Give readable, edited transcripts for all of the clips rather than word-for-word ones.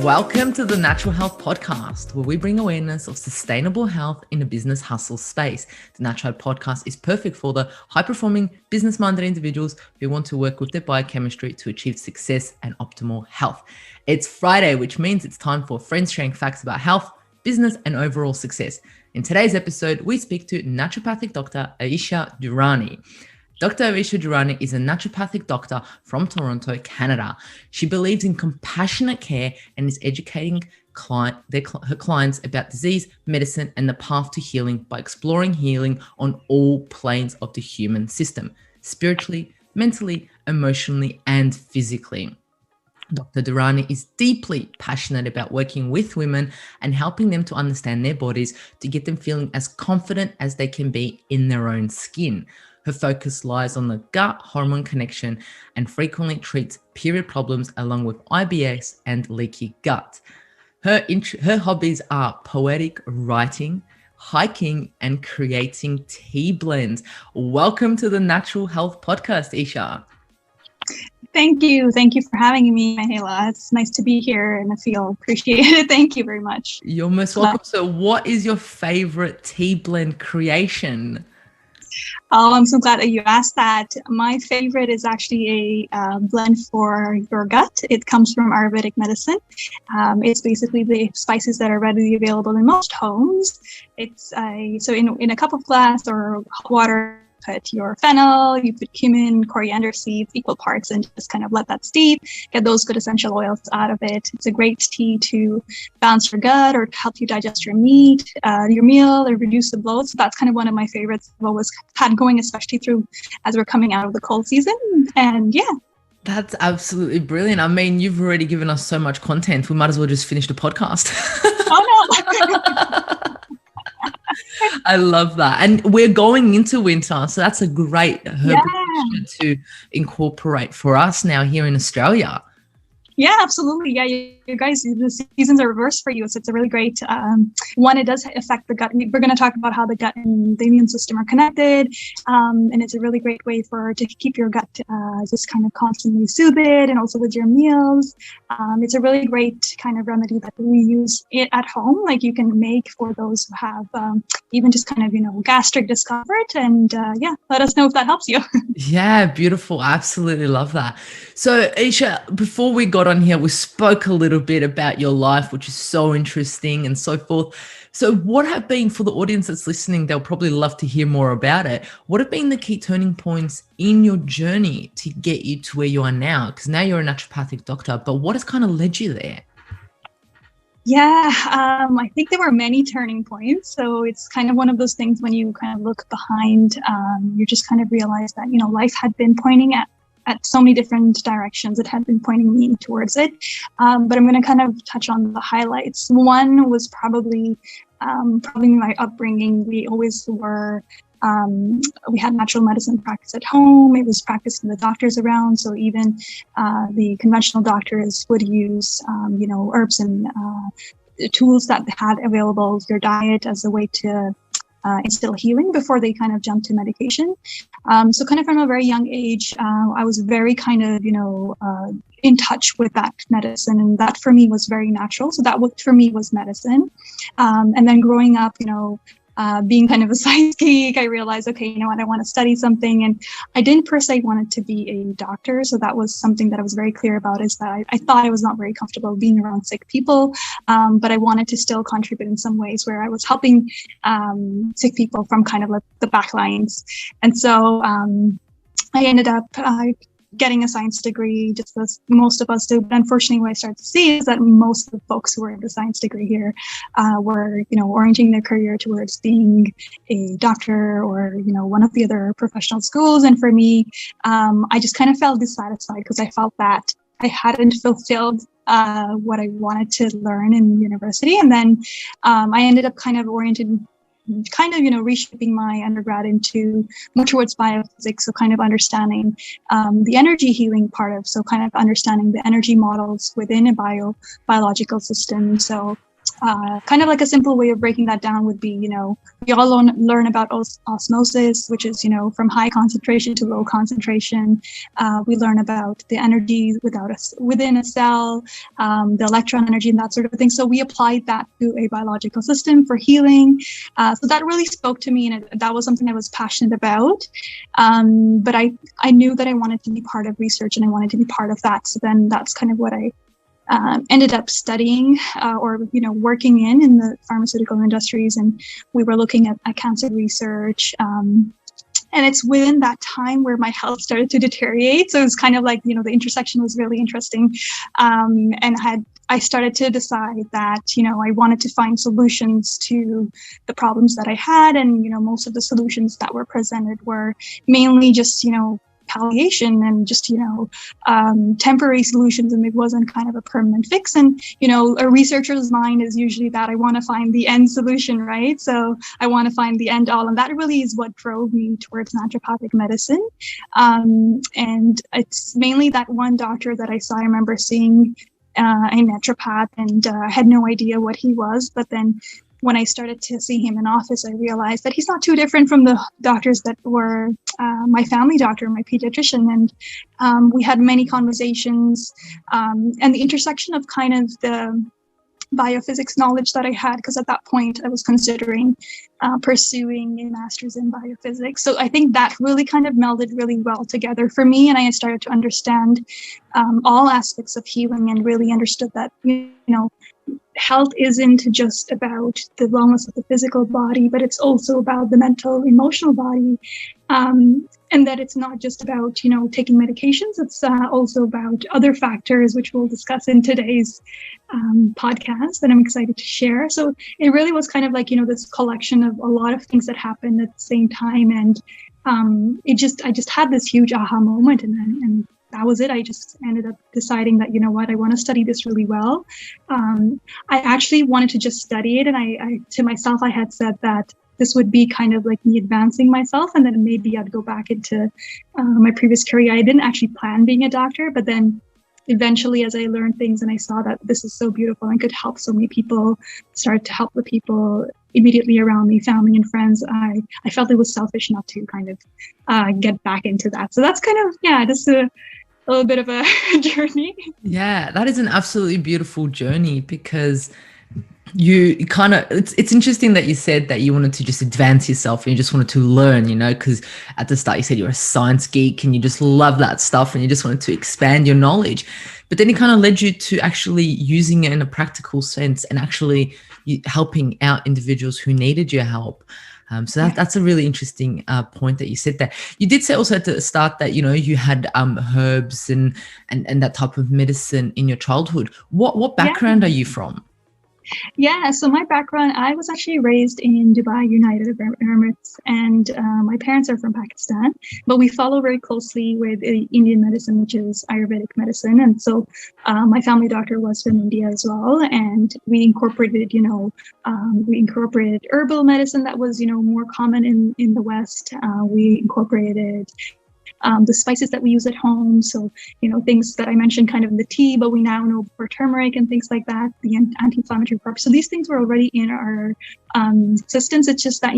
Welcome to the Natural Health Podcast, where we bring awareness of sustainable health in a business hustle space. The Natural Health Podcast is perfect for the high-performing, business-minded individuals who want to work with their biochemistry to achieve success and optimal health. It's Friday, which means it's time for friends sharing facts about health, business, and overall success. In today's episode, we speak to Naturopathic Doctor Aisha Durrani. Dr. Aisha Durrani is a naturopathic doctor from Toronto, Canada. She believes in compassionate care and is educating her clients about disease, medicine, and the path to healing by exploring healing on all planes of the human system, spiritually, mentally, emotionally, and physically. Dr. Durrani is deeply passionate about working with women and helping them to understand their bodies to get them feeling as confident as they can be in their own skin. Her focus lies on the gut hormone connection and frequently treats period problems along with IBS and leaky gut. Her hobbies are poetic writing, hiking, and creating tea blends. Welcome to the Natural Health Podcast, Aisha. Thank you. Thank you for having me, Mahela. It's nice to be here in the field. Appreciate it. Thank you very much. You're most welcome. So what is your favorite tea blend creation? Oh, I'm so glad that you asked that. My favorite is actually a blend for your gut. It comes from Ayurvedic medicine. It's basically the spices that are readily available in most homes. It's so in a cup of glass or hot water, put your fennel, you put cumin, coriander seeds, equal parts, and just kind of let that steep, get those good essential oils out of it. It's a great tea to balance your gut or to help you digest your meat, your meal, or reduce the bloat. So that's kind of one of my favorites I've always had going, especially through as we're coming out of the cold season. And yeah. That's absolutely brilliant. I mean, you've already given us so much content. We might as well just finish the podcast. Oh, no. I love that. And we're going into winter, so that's a great herb to incorporate for us now here in Australia. Yeah, absolutely. Yeah, you guys, the seasons are reversed for you. So it's a really great one. It does affect the gut. We're going to talk about how the gut and the immune system are connected. And it's a really great way to keep your gut just kind of constantly soothed, and also with your meals. It's a really great kind of remedy that we use it at home. Like you can make for those who have even just kind of, gastric discomfort. And let us know if that helps you. Yeah, beautiful. I absolutely love that. So Aisha, before we got on here, we spoke a little bit about your life, which is so interesting and so forth. So what have been, for the audience that's listening, they'll probably love to hear more about it. What have been the key turning points in your journey to get you to where you are now? Because now you're a naturopathic doctor, but what has kind of led you there? Yeah, I think there were many turning points. So it's kind of one of those things when you kind of look behind, you just kind of realize that, life had been pointing at so many different directions. It had been pointing me towards it. But I'm going to kind of touch on the highlights. One was probably my upbringing. We always were, we had natural medicine practice at home. It was practiced in the doctors around. So even the conventional doctors would use, herbs and tools that they had available, your diet, as a way to instill healing before they kind of jump to medication. So kind of from a very young age, I was very kind of, in touch with that medicine. And that for me was very natural. So that for me was medicine. And then growing up, being kind of a science geek, I realized, okay, I want to study something. And I didn't per se want to be a doctor. So that was something that I was very clear about, is that I thought I was not very comfortable being around sick people. But I wanted to still contribute in some ways where I was helping sick people from kind of like the back lines. And so I ended up getting a science degree, just as most of us do. But unfortunately, what I started to see is that most of the folks who were in the science degree here were, orienting their career towards being a doctor or, one of the other professional schools. And for me, I just kind of felt dissatisfied because I felt that I hadn't fulfilled what I wanted to learn in university. And then I ended up kind of reshaping my undergrad into more towards biophysics. So kind of understanding the energy healing part of, so kind of understanding the energy models within a biological system. So kind of like a simple way of breaking that down would be, we all learn about osmosis, which is, from high concentration to low concentration. We learn about the energy within a cell, the electron energy and that sort of thing. So we applied that to a biological system for healing. So that really spoke to me, and that was something I was passionate about. But I knew that I wanted to be part of research, and I wanted to be part of that. So then that's kind of what I ended up studying or working in the pharmaceutical industries, and we were looking at cancer research, and it's within that time where my health started to deteriorate. So it was kind of like, the intersection was really interesting, and I started to decide that I wanted to find solutions to the problems that I had, and most of the solutions that were presented were mainly just palliation and just temporary solutions, and it wasn't kind of a permanent fix. And a researcher's mind is usually that I want to find the end solution, right? So I want to find the end all, and that really is what drove me towards naturopathic medicine. And it's mainly that one doctor that I saw. I remember seeing a naturopath, and I had no idea what he was, but then when I started to see him in office, I realized that he's not too different from the doctors that were my family doctor, my pediatrician. And we had many conversations, and the intersection of kind of the biophysics knowledge that I had, because at that point I was considering pursuing a master's in biophysics. So I think that really kind of melded really well together for me, and I started to understand all aspects of healing, and really understood that health isn't just about the wellness of the physical body, but it's also about the mental, emotional body. And that it's not just about, taking medications. It's also about other factors, which we'll discuss in today's podcast that I'm excited to share. So it really was kind of like, this collection of a lot of things that happened at the same time. And I just had this huge aha moment, and that was it. I just ended up deciding that, I want to study this really well. I actually wanted to just study it. And I to myself, I had said that this would be kind of like me advancing myself, and then maybe I'd go back into my previous career. I didn't actually plan being a doctor, but then eventually, as I learned things and I saw that this is so beautiful and could help so many people, started to help the people immediately around me, family and friends, I felt it was selfish not to kind of get back into that. So that's kind of, just a little bit of a journey. Yeah, that is an absolutely beautiful journey, because you kind of, it's interesting that you said that you wanted to just advance yourself and you just wanted to learn, because at the start you said you're a science geek and you just love that stuff and you just wanted to expand your knowledge. But then it kind of led you to actually using it in a practical sense and actually helping out individuals who needed your help. So that's a really interesting point that you said there. You did say also at the start that, you had herbs and that type of medicine in your childhood. What background are you from? Yeah, so my background, I was actually raised in Dubai, United Arab Emirates, and my parents are from Pakistan, but we follow very closely with Indian medicine, which is Ayurvedic medicine. And so my family doctor was from India as well, and we incorporated, herbal medicine that was, more common in the West. We incorporated the spices that we use at home. So, things that I mentioned kind of in the tea, but we now know for turmeric and things like that, the anti-inflammatory properties. So these things were already in our systems. It's just that,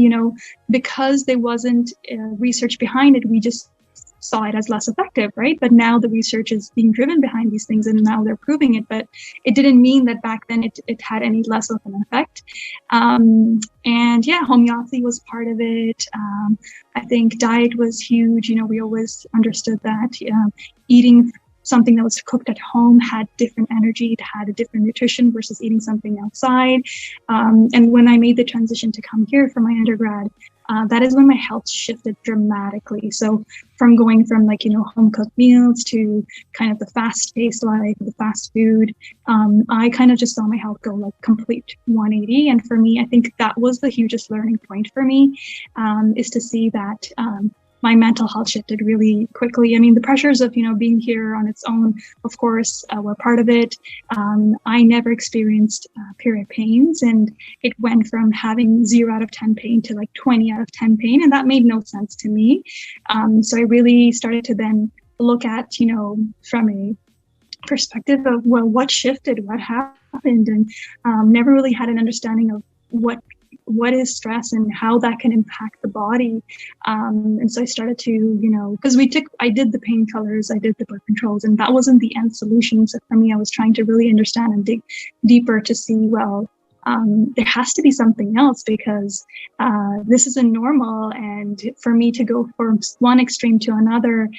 because there wasn't research behind it, we just saw it as less effective, right? But now the research is being driven behind these things, and now they're proving it. But it didn't mean that back then it had any less of an effect. Homeopathy was part of it. I think diet was huge. We always understood that eating something that was cooked at home had different energy, it had a different nutrition versus eating something outside. And when I made the transition to come here for my undergrad, that is when my health shifted dramatically. So from going from home cooked meals to kind of the fast paced life, the fast food, I kind of just saw my health go complete 180. And for me, I think that was the hugest learning point for me, is to see that my mental health shifted really quickly. I mean, the pressures of, being here on its own, of course, were part of it. I never experienced period pains, and it went from having 0 out of 10 pain to 20 out of 10 pain. And that made no sense to me. So I really started to then look at, from a perspective of, well, what shifted, what happened? happened, and never really had an understanding of what is stress and how that can impact the body. And so I started to, because I did the painkillers, I did the birth controls, and that wasn't the end solution. So for me, I was trying to really understand and dig deeper to see, well, there has to be something else, because this isn't normal. And for me to go from one extreme to another,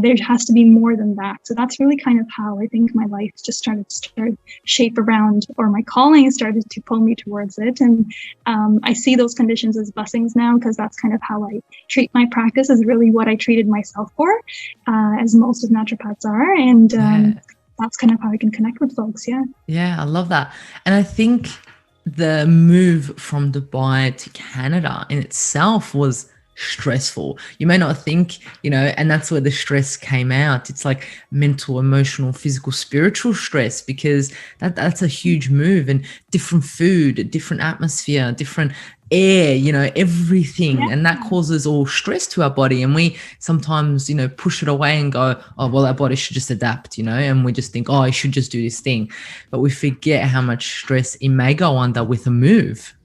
there has to be more than that. So that's really kind of how I think my life just started to shape around, or my calling started to pull me towards it. And I see those conditions as blessings now, because that's kind of how I treat my practice, is really what I treated myself for, as most of naturopaths are. And that's kind of how I can connect with folks. Yeah, I love that. And I think the move from Dubai to Canada in itself was stressful. You may not think, and that's where the stress came out. It's like mental, emotional, physical, spiritual stress, because that's a huge move, and different food, different atmosphere, different air, everything. Yeah. And that causes all stress to our body. And we sometimes, push it away and go, oh, well, our body should just adapt, and we just think, oh, I should just do this thing. But we forget how much stress it may go under with a move.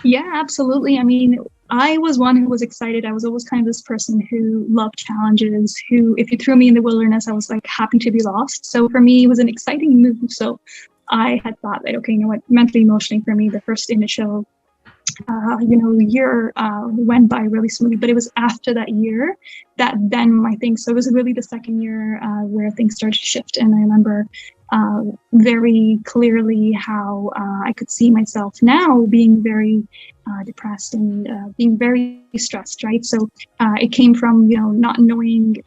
Yeah, absolutely. I mean, I was one who was excited. I was always kind of this person who loved challenges, who, if you threw me in the wilderness, I was like happy to be lost. So for me, it was an exciting move. So I had thought that, okay, mentally, emotionally, for me, the first initial year went by really smoothly, but it was after that year that then I think, so it was really the second year where things started to shift. And I remember very clearly how I could see myself now being very depressed and being very stressed, right? So it came from, not knowing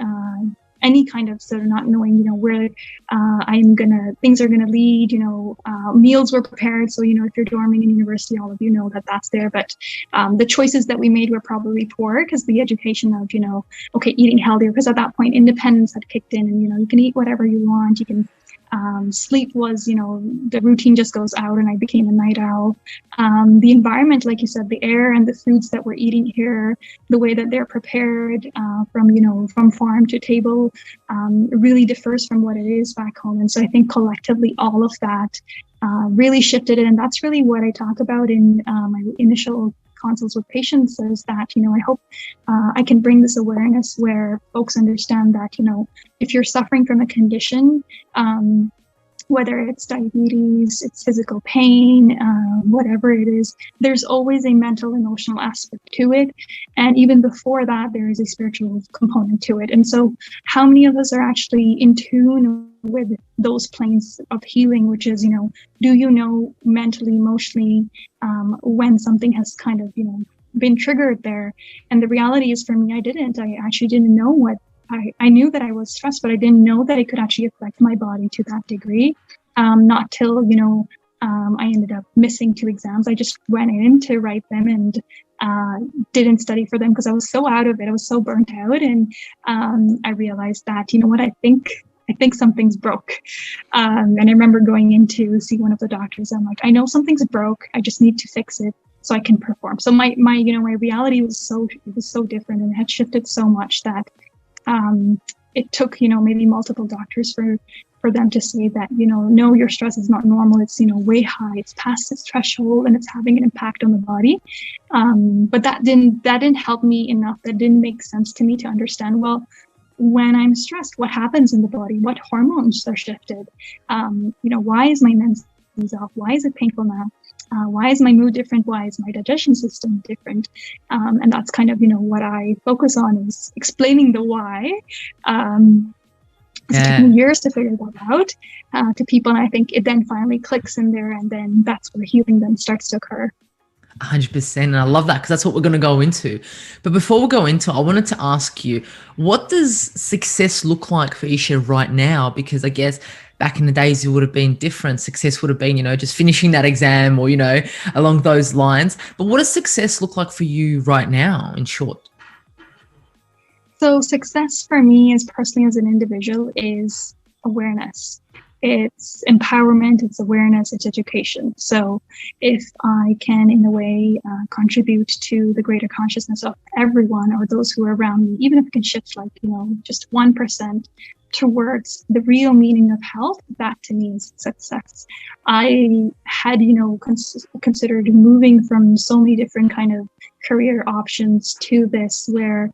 any kind of sort of not knowing, where things are gonna lead. Meals were prepared, so if you're dorming in university, all of you know that that's there. But the choices that we made were probably poor, because the education of eating healthier, because at that point independence had kicked in, and you can eat whatever you want, you can sleep was, the routine just goes out, and I became a night owl. The environment, like you said, the air and the foods that we're eating here, the way that they're prepared from farm to table, really differs from what it is back home. And so I think collectively all of that really shifted it. And that's really what I talk about in my initial consults with patients, is that, I hope I can bring this awareness where folks understand that, if you're suffering from a condition, whether it's diabetes, it's physical pain, whatever it is, there's always a mental, emotional aspect to it. And even before that, there is a spiritual component to it. And so how many of us are actually in tune with those planes of healing, which is, do you know mentally, emotionally, when something has kind of, been triggered there? And the reality is, for me, I actually didn't know what I knew that I was stressed, but I didn't know that it could actually affect my body to that degree. Not till, I ended up missing 2 exams. I just went in to write them and didn't study for them because I was so out of it. I was so burnt out. And I realized that, I think something's broke. And I remember going in to see one of the doctors. I'm like, I know something's broke. I just need to fix it so I can perform. So my reality was so different, and it had shifted so much that it took, maybe multiple doctors for them to say that, no, your stress is not normal. It's, way high. It's past its threshold, and it's having an impact on the body. But that didn't help me enough. That didn't make sense to me to understand, well, when I'm stressed, what happens in the body? What hormones are shifted? Why is my menses off? Why is it painful now? Why is my mood different? Why is my digestion system different? And that's kind of, what I focus on, is explaining the why. It's taken years to figure that out to people. And I think it then finally clicks in there, and then that's where healing then starts to occur. 100%. And I love that, because that's what we're going to go into. But before we go into, I wanted to ask you, what does success look like for Aisha right now? Because I guess back in the days, it would have been different. Success would have been, just finishing that exam, or, along those lines. But what does success look like for you right now, in short? So success for me, as personally as an individual, is awareness. It's empowerment, it's awareness, it's education. So if I can, in a way, contribute to the greater consciousness of everyone, or those who are around me, even if it can shift just 1%, towards the real meaning of health, that to me is success. I had, considered moving from so many different kind of career options to this, where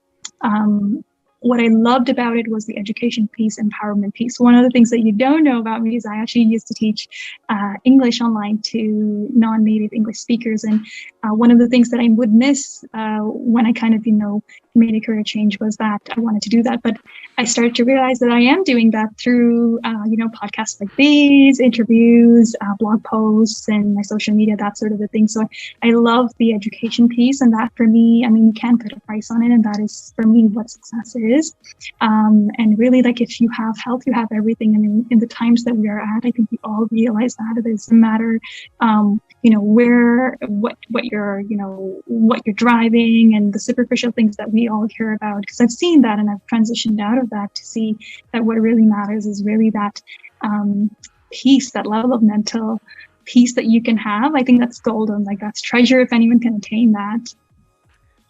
what I loved about it was the education piece, empowerment piece. One of the things that you don't know about me is I actually used to teach English online to non-native English speakers. And one of the things that I would miss when I kind of, made a career change was that I wanted to do that. But I started to realize that I am doing that through, podcasts like these, interviews, blog posts, and my social media, that sort of a thing. So I love the education piece, and that for me, you can't put a price on it, and that is for me what success is. And really, like, if you have health, you have everything. And in the times that we are at, I think we all realize that it doesn't matter, what you're driving, and the superficial things that we all hear about, because I've seen that and I've transitioned out of that to see that what really matters is really that peace, that level of mental peace that you can have. I think that's golden. Like, that's treasure if anyone can attain that.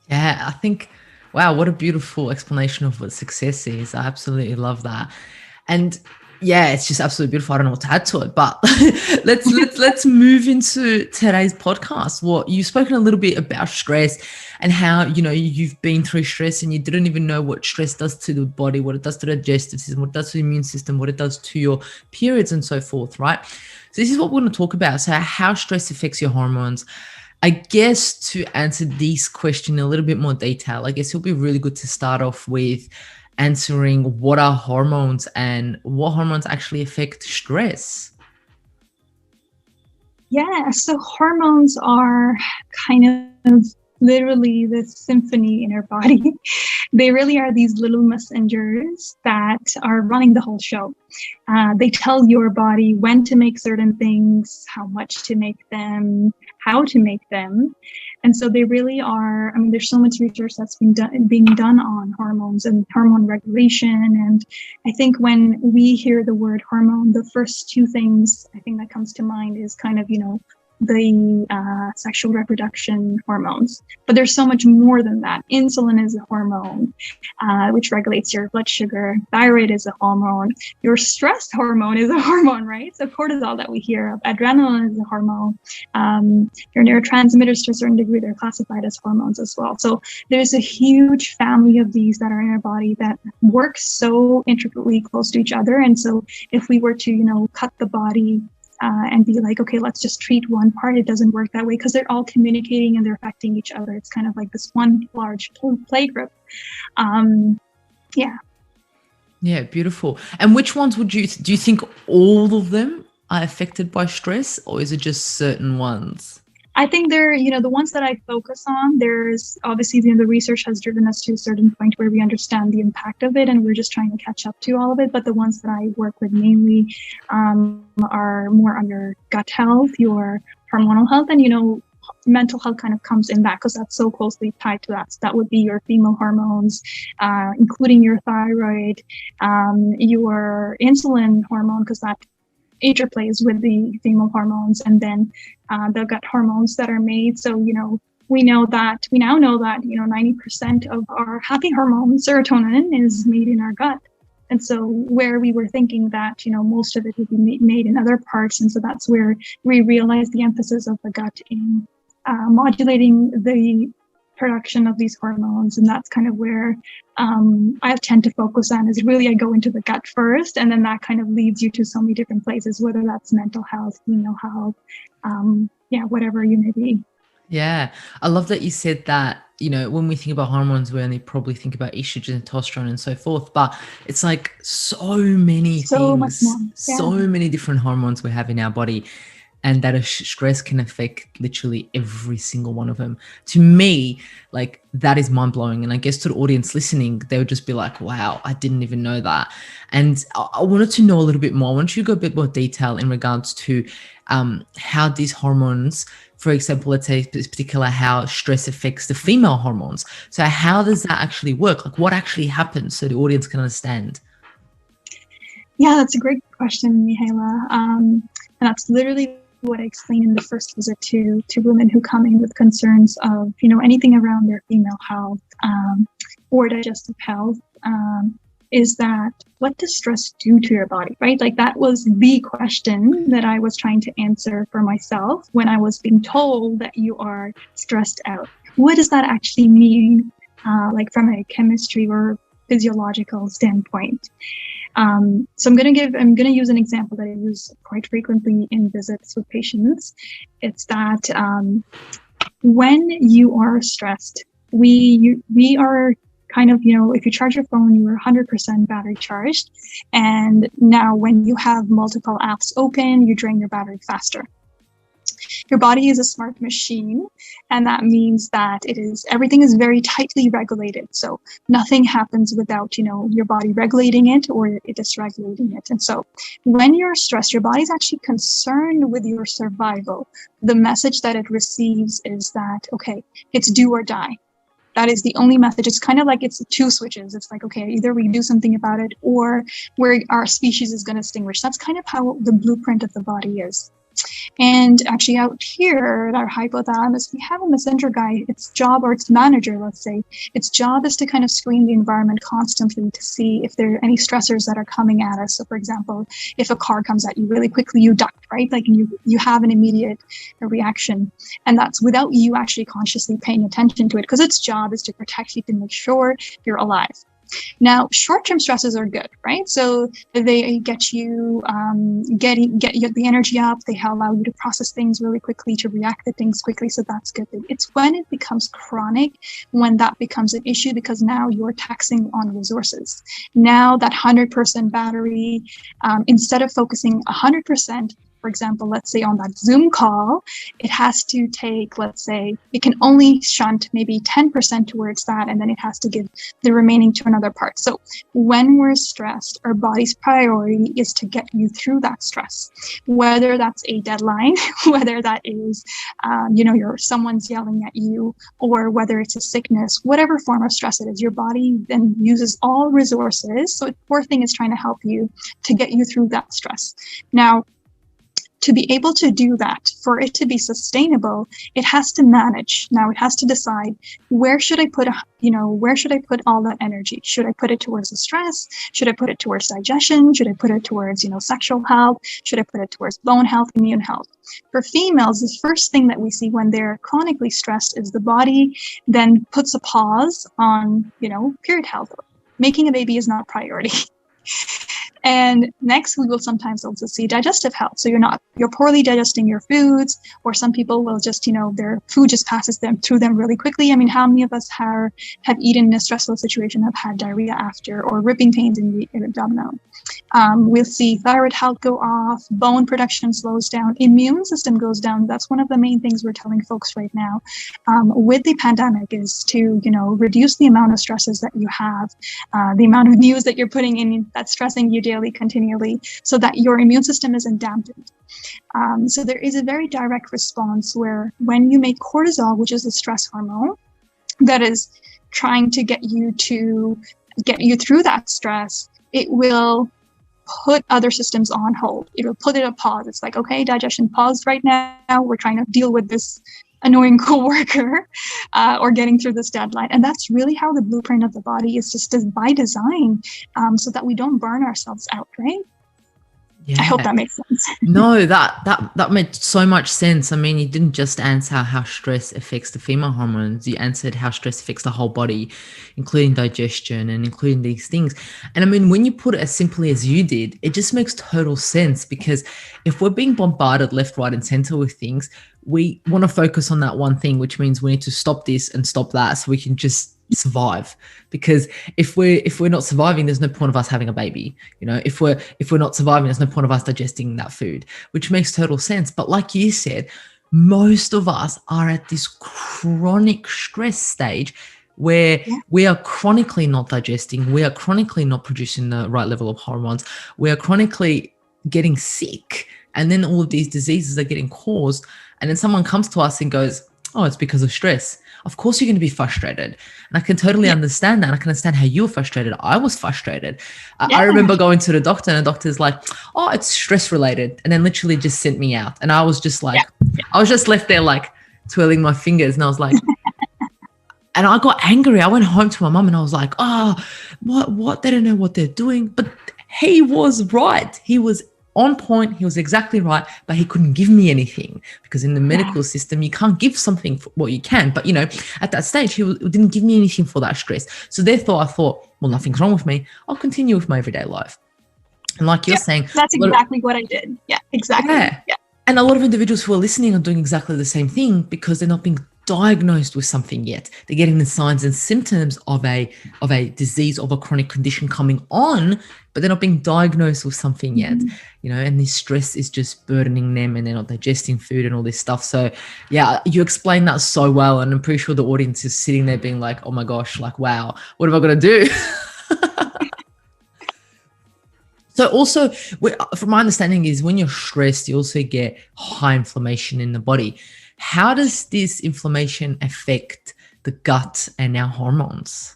Yeah, I think, wow, what a beautiful explanation of what success is. I absolutely love that. And yeah, it's just absolutely beautiful. I don't know what to add to it, but let's move into today's podcast. Well, you've spoken a little bit about stress and how, you've been through stress and you didn't even know what stress does to the body, what it does to the digestive system, what it does to the immune system, what it does to your periods and so forth, right? So this is what we're going to talk about. So how stress affects your hormones. I guess to answer this question in a little bit more detail, I guess it'll be really good to start off with answering what are hormones and what hormones actually affect stress. Yeah, so hormones are kind of literally the symphony in our body. They really are these little messengers that are running the whole show. They tell your body when to make certain things, how much to make them, how to make them. And so they really are, there's so much research that's being done on hormones and hormone regulation. And I think when we hear the word hormone, the first two things I think that comes to mind is kind of, the sexual reproduction hormones. But there's so much more than that. Insulin is a hormone, which regulates your blood sugar. Thyroid is a hormone. Your stress hormone is a hormone, right? So cortisol that we hear of. Adrenaline is a hormone. Your neurotransmitters, to a certain degree, they're classified as hormones as well. So there's a huge family of these that are in our body that work so intricately close to each other. And so if we were to, cut the body and be like, okay, let's just treat one part, it doesn't work that way, because they're all communicating and they're affecting each other. It's kind of like this one large playgroup. Yeah, beautiful. And which ones do you think all of them are affected by stress, or is it just certain ones? I think they're, the ones that I focus on, there's obviously, the research has driven us to a certain point where we understand the impact of it, and we're just trying to catch up to all of it. But the ones that I work with mainly are more under gut health, your hormonal health, and, mental health kind of comes in that, because that's so closely tied to that. So that would be your female hormones, including your thyroid, your insulin hormone, because that interplays with the female hormones, and then the gut hormones that are made. So, we now know that 90% of our happy hormone, serotonin, is made in our gut. And so where we were thinking that, most of it would be made in other parts. And so that's where we realized the emphasis of the gut in modulating the production of these hormones. And that's kind of where I tend to focus on, is really I go into the gut first, and then that kind of leads you to so many different places, whether that's mental health, female health, whatever you may be. Yeah, I love that you said that, when we think about hormones, we only probably think about estrogen, testosterone and so forth, but it's like so many things, much more. Yeah. So many different hormones we have in our body. And that stress can affect literally every single one of them. To me, like, that is mind blowing. And I guess to the audience listening, they would just be like, wow, I didn't even know that. And I wanted to know a little bit more. I want you to go a bit more detail in regards to how these hormones, for example, let's say in particular, how stress affects the female hormones. So how does that actually work? Like, what actually happens, so the audience can understand? Yeah, that's a great question, Mihaela. And that's literally what I explained in the first visit to women who come in with concerns of, anything around their female health or digestive health. is that what does stress do to your body, right? Like that was the question that I was trying to answer for myself when I was being told that you are stressed out. What does that actually mean, like from a chemistry or physiological standpoint? So I'm going to use an example that I use quite frequently in visits with patients. It's that when you are stressed, we are kind of, if you charge your phone, you are 100% battery charged. And now when you have multiple apps open, you drain your battery faster. Your body is a smart machine, and that means that everything is very tightly regulated. So nothing happens without, your body regulating it or it dysregulating it. And so when you're stressed, your body's actually concerned with your survival. The message that it receives is that, okay, it's do or die. That is the only message. It's kind of like it's two switches. It's like, okay, either we do something about it or our species is going to extinguish. That's kind of how the blueprint of the body is. And actually out here at our hypothalamus, we have a messenger guy. Its job, or its manager, let's say, its job is to kind of screen the environment constantly to see if there are any stressors that are coming at us. So for example, if a car comes at you really quickly, you duck, right? Like you have an immediate reaction. And that's without you actually consciously paying attention to it, because its job is to protect you, to make sure you're alive. Now, short-term stresses are good, right? So they get you, get the energy up. They allow you to process things really quickly, to react to things quickly. So that's good. It's when it becomes chronic, when that becomes an issue, because now you're taxing on resources. Now that 100% battery, instead of focusing 100%, for example, let's say on that Zoom call, it has to take, let's say, it can only shunt maybe 10% towards that, and then it has to give the remaining to another part. So when we're stressed, our body's priority is to get you through that stress, whether that's a deadline, whether that is, someone's yelling at you, or whether it's a sickness, whatever form of stress it is, your body then uses all resources. So the poor thing is trying to help you to get you through that stress. Now, to be able to do that, for it to be sustainable, it has to manage. Now it has to decide, where should I put all that energy? Should I put it towards the stress? Should I put it towards digestion? Should I put it towards, sexual health? Should I put it towards bone health, immune health? For females, the first thing that we see when they're chronically stressed is the body then puts a pause on, period health. Making a baby is not priority. And next, we will sometimes also see digestive health. So you're poorly digesting your foods, or some people will just, their food just passes through them really quickly. I mean, how many of us have eaten in a stressful situation, have had diarrhea after, or ripping pains in the abdominal? We'll see thyroid health go off, bone production slows down, immune system goes down. That's one of the main things we're telling folks right now with the pandemic, is to, reduce the amount of stresses that you have, the amount of news that you're putting in that's stressing you daily, continually, so that your immune system isn't dampened. So there is a very direct response where when you make cortisol, which is a stress hormone that is trying to get you through that stress, it will put other systems on hold. It will put it on pause. It's like, okay, digestion paused right now. We're trying to deal with this annoying coworker or getting through this deadline. And that's really how the blueprint of the body is, just by design, so that we don't burn ourselves out, right? Yeah. I hope that makes sense. No, that made so much sense. I mean, you didn't just answer how stress affects the female hormones. You answered how stress affects the whole body, including digestion and including these things. And I mean, when you put it as simply as you did, it just makes total sense, because if we're being bombarded left, right, and center with things, we want to focus on that one thing, which means we need to stop this and stop that so we can just survive. Because if we're not surviving, there's no point of us having a baby. If we're not surviving, there's no point of us digesting that food, which makes total sense. But like you said, most of us are at this chronic stress stage where we are chronically not digesting, we are chronically not producing the right level of hormones, we are chronically getting sick, and then all of these diseases are getting caused. And then someone comes to us and goes, oh, it's because of stress. Of course you're going to be frustrated. And I can totally understand that. I can understand how you were frustrated. I was frustrated. I remember going to the doctor, and the doctor's like, oh, it's stress related. And then literally just sent me out. And I was just like, I was just left there like twirling my fingers. And I was like, And I got angry. I went home to my mum and I was like, oh, what? They don't know what they're doing. But he was right. He was on point. He was exactly right, but he couldn't give me anything because in the medical system, you can't give something for what you can. But, you know, at that stage, he didn't give me anything for that stress. So therefore, I thought, well, nothing's wrong with me. I'll continue with my everyday life. And like you're saying, that's exactly what I did. Yeah, exactly. Yeah. And a lot of individuals who are listening are doing exactly the same thing because they're not being diagnosed with something yet. They're getting the signs and symptoms of a disease, of a chronic condition coming on, but they're not being diagnosed with something yet, you know, and this stress is just burdening them and they're not digesting food and all this stuff. So yeah, you explained that so well. And I'm pretty sure the audience is sitting there being like, oh my gosh, like, wow, what am I going to do? So also, from my understanding is when you're stressed, you also get high inflammation in the body. How does this inflammation affect the gut and our hormones?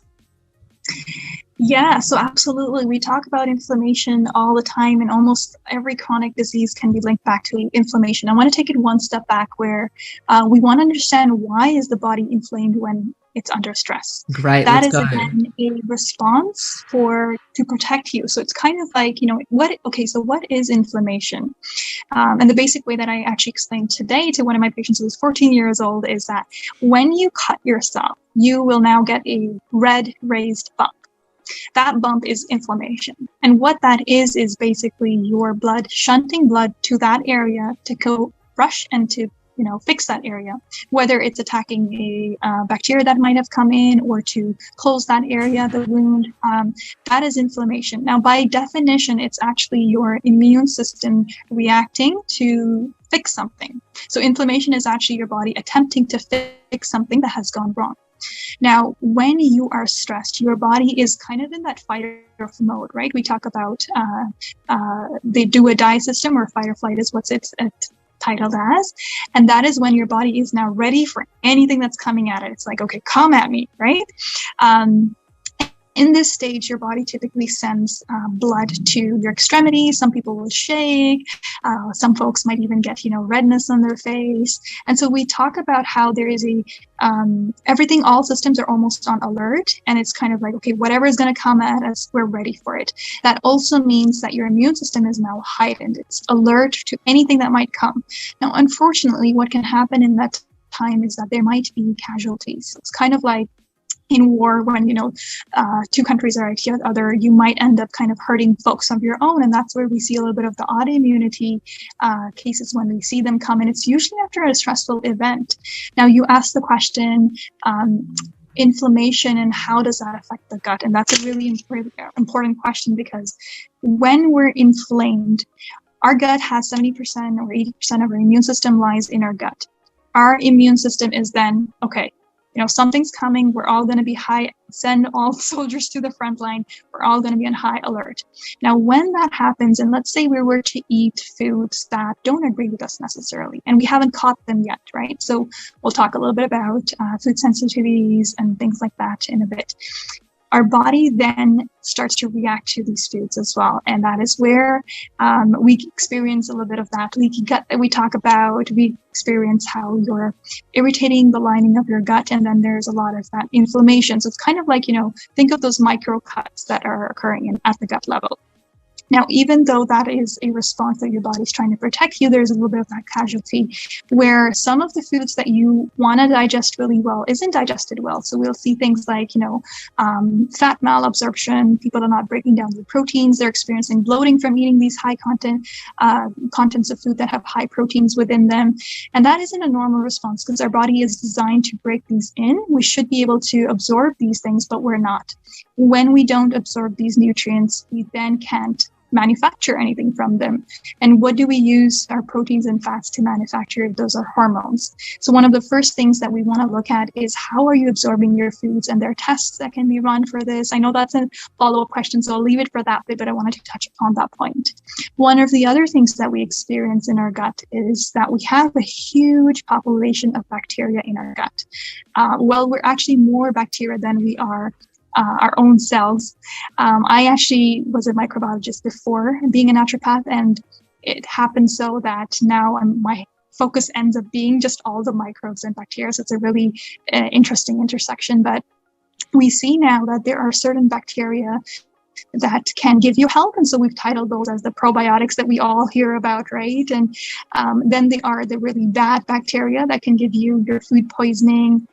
Yeah, so absolutely. We talk about inflammation all the time, and almost every chronic disease can be linked back to inflammation. I want to take it one step back where we want to understand why is the body inflamed when it's under stress. Great, that let's is go. Again a response to protect you. So it's kind of like, you know, what is inflammation? And the basic way that I actually explained today to one of my patients who was 14 years old is that when you cut yourself, you will now get a red raised bump. That bump is inflammation. And what that is basically your blood shunting blood to that area to go rush and to, you know, fix that area, whether it's attacking a bacteria that might have come in or to close that area, the wound. That is inflammation. Now, by definition, it's actually your immune system reacting to fix something. So inflammation is actually your body attempting to fix something that has gone wrong. Now, when you are stressed, your body is kind of in that fight or flight mode, right? We talk about the do or die system, or fight or flight is what's it's titled as. And that is when your body is now ready for anything that's coming at it. It's like, okay, come at me, right? In this stage, your body typically sends blood to your extremities. Some people will shake. Some folks might even get, you know, redness on their face. And so we talk about how there is everything, all systems are almost on alert. And it's kind of like, okay, whatever is going to come at us, we're ready for it. That also means that your immune system is now heightened. It's alert to anything that might come. Now, unfortunately, what can happen in that time is that there might be casualties. It's kind of like in war, when, you know, two countries are at each other, you might end up kind of hurting folks of your own. And that's where we see a little bit of the autoimmunity cases when we see them come. And it's usually after a stressful event. Now, you asked the question, inflammation and how does that affect the gut? And that's a really important question, because when we're inflamed, our gut has 70% or 80% of our immune system lies in our gut. Our immune system is then, okay, you know, something's coming. We're all going to be high. Send all soldiers to the front line. We're all going to be on high alert. Now, when that happens, and let's say we were to eat foods that don't agree with us necessarily, and we haven't caught them yet, right? So we'll talk a little bit about food sensitivities and things like that in a bit. Our body then starts to react to these foods as well. And that is where we experience a little bit of that leaky gut that we talk about. We experience how you're irritating the lining of your gut, and then there's a lot of that inflammation. So it's kind of like, you know, think of those micro cuts that are occurring at the gut level. Now, even though that is a response that your body's trying to protect you, there's a little bit of that casualty where some of the foods that you want to digest really well isn't digested well. So we'll see things like, you know, fat malabsorption. People are not breaking down their proteins. They're experiencing bloating from eating these high contents of food that have high proteins within them. And that isn't a normal response, because our body is designed to break these in. We should be able to absorb these things, but we're not. When we don't absorb these nutrients, we then can't manufacture anything from them. And what do we use our proteins and fats to manufacture? Those are hormones. So one of the first things that we want to look at is, how are you absorbing your foods? And there are tests that can be run for this. I know that's a follow-up question, so I'll leave it for that bit, but I wanted to touch upon that point. One of the other things that we experience in our gut is that we have a huge population of bacteria in our gut. Well, we're actually more bacteria than we are our own cells. I actually was a microbiologist before being a naturopath, and it happened so that now my focus ends up being just all the microbes and bacteria. So it's a really interesting intersection. But we see now that there are certain bacteria that can give you health. And so we've titled those as the probiotics that we all hear about, right? And then they are the really bad bacteria that can give you your food poisoning,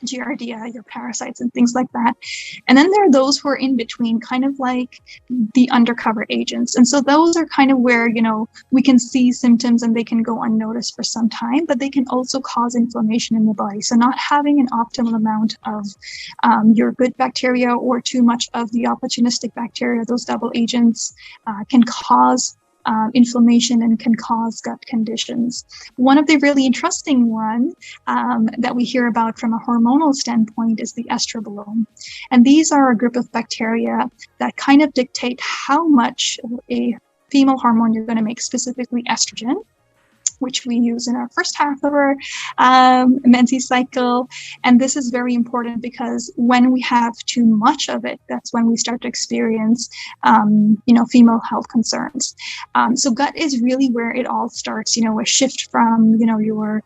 Giardia, your parasites and things like that. And then there are those who are in between, kind of like the undercover agents. And so those are kind of where, we can see symptoms and they can go unnoticed for some time, but they can also cause inflammation in the body. So not having an optimal amount of your good bacteria or too much of the opportunistic bacteria, those double agents can cause inflammation and can cause gut conditions. One of the really interesting one that we hear about from a hormonal standpoint is the estrobolome. And these are a group of bacteria that kind of dictate how much of a female hormone you're going to make, specifically estrogen, which we use in our first half of our menses cycle. And this is very important because when we have too much of it, that's when we start to experience, female health concerns. So gut is really where it all starts, a shift from, your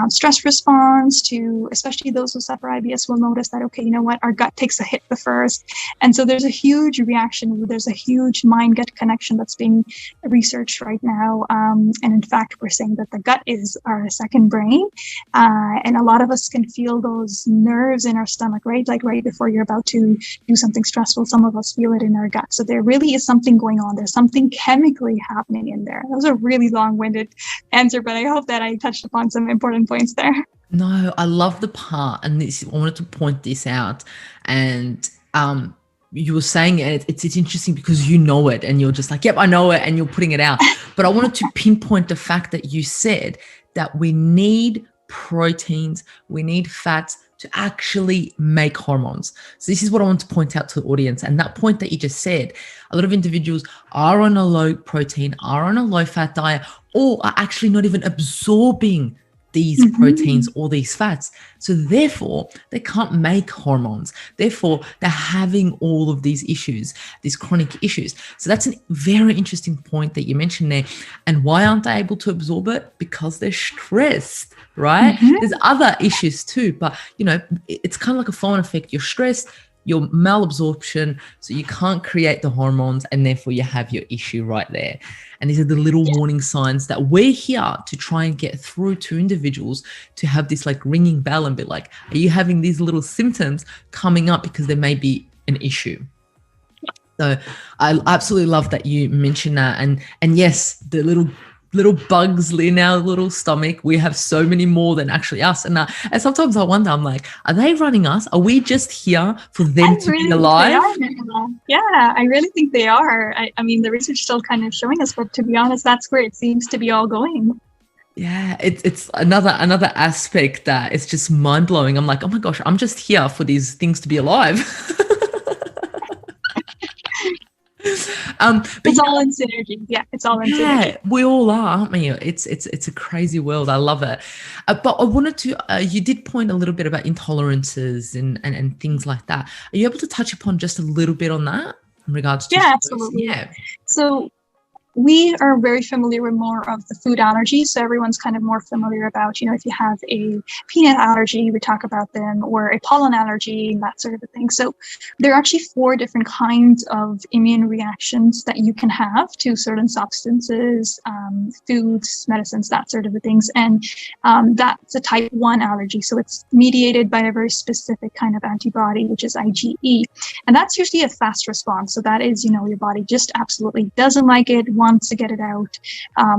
stress response to, especially those who suffer IBS will notice that, okay, you know what, our gut takes a hit the first. And so there's a huge reaction, there's a huge mind-gut connection that's being researched right now. And in fact, we're saying that the gut is our second brain. And a lot of us can feel those nerves in our stomach, right? Like right before you're about to do something stressful, some of us feel it in our gut. So there really is something going on. There's something chemically happening in there. That was a really long-winded answer, but I hope that I touched upon some important points there. No, I love the part, and I wanted to point this out. And you were saying it's interesting because you know it and you're just like, yep, I know it, and you're putting it out. But I wanted to pinpoint the fact that you said that we need proteins, we need fats to actually make hormones. So this is what I want to point out to the audience. And that point that you just said, a lot of individuals are on a low protein, are on a low fat diet, or are actually not even absorbing these proteins or these fats. So therefore, they can't make hormones. Therefore, they're having all of these issues, these chronic issues. So that's a very interesting point that you mentioned there. And why aren't they able to absorb it? Because they're stressed, right? There's other issues too, but it's kind of like a flow-on effect. You're stressed, your malabsorption, so you can't create the hormones, and therefore you have your issue right there. And these are the little warning signs that we're here to try and get through to individuals, to have this like ringing bell and be like, are you having these little symptoms coming up because there may be an issue? So I absolutely love that you mentioned that. And yes, the little bugs in our little stomach, we have so many more than actually us. And sometimes I wonder, I'm like, are they running us? Are we just here for them to be alive? Yeah, I really think they are. I mean, the research is still kind of showing us, but to be honest, that's where it seems to be all going. Yeah, it's another aspect that it's just mind blowing. I'm like, oh my gosh, I'm just here for these things to be alive. But it's all in synergy. Yeah, it's all in synergy. We all are, aren't we? It's a crazy world. I love it. But I wanted to, you did point a little bit about intolerances and things like that. Are you able to touch upon just a little bit on that in regards to? Yeah, absolutely. Yeah. So we are very familiar with more of the food allergies. So everyone's kind of more familiar about, if you have a peanut allergy, we talk about them, or a pollen allergy, and that sort of a thing. So there are actually 4 different kinds of immune reactions that you can have to certain substances, foods, medicines, that sort of a things. And that's a type 1 allergy. So it's mediated by a very specific kind of antibody, which is IgE. And that's usually a fast response. So that is, your body just absolutely doesn't like it, wants to get it out.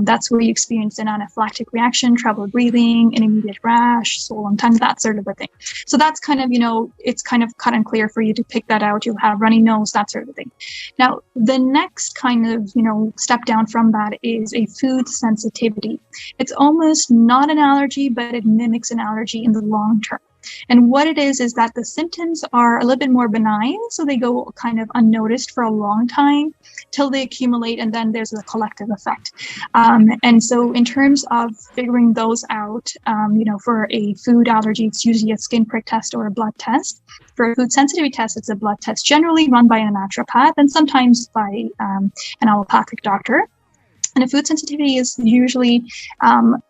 That's where you experience an anaphylactic reaction, trouble breathing, an immediate rash, swollen tongue, that sort of a thing. So that's kind of, it's kind of cut and clear for you to pick that out. You'll have runny nose, that sort of thing. Now, the next kind of, step down from that is a food sensitivity. It's almost not an allergy, but it mimics an allergy in the long term. And what it is that the symptoms are a little bit more benign, so they go kind of unnoticed for a long time till they accumulate, and then there's a collective effect. And so in terms of figuring those out, for a food allergy, it's usually a skin prick test or a blood test. For a food sensitivity test, it's a blood test generally run by a naturopath and sometimes by an allopathic doctor. And a food sensitivity is usually,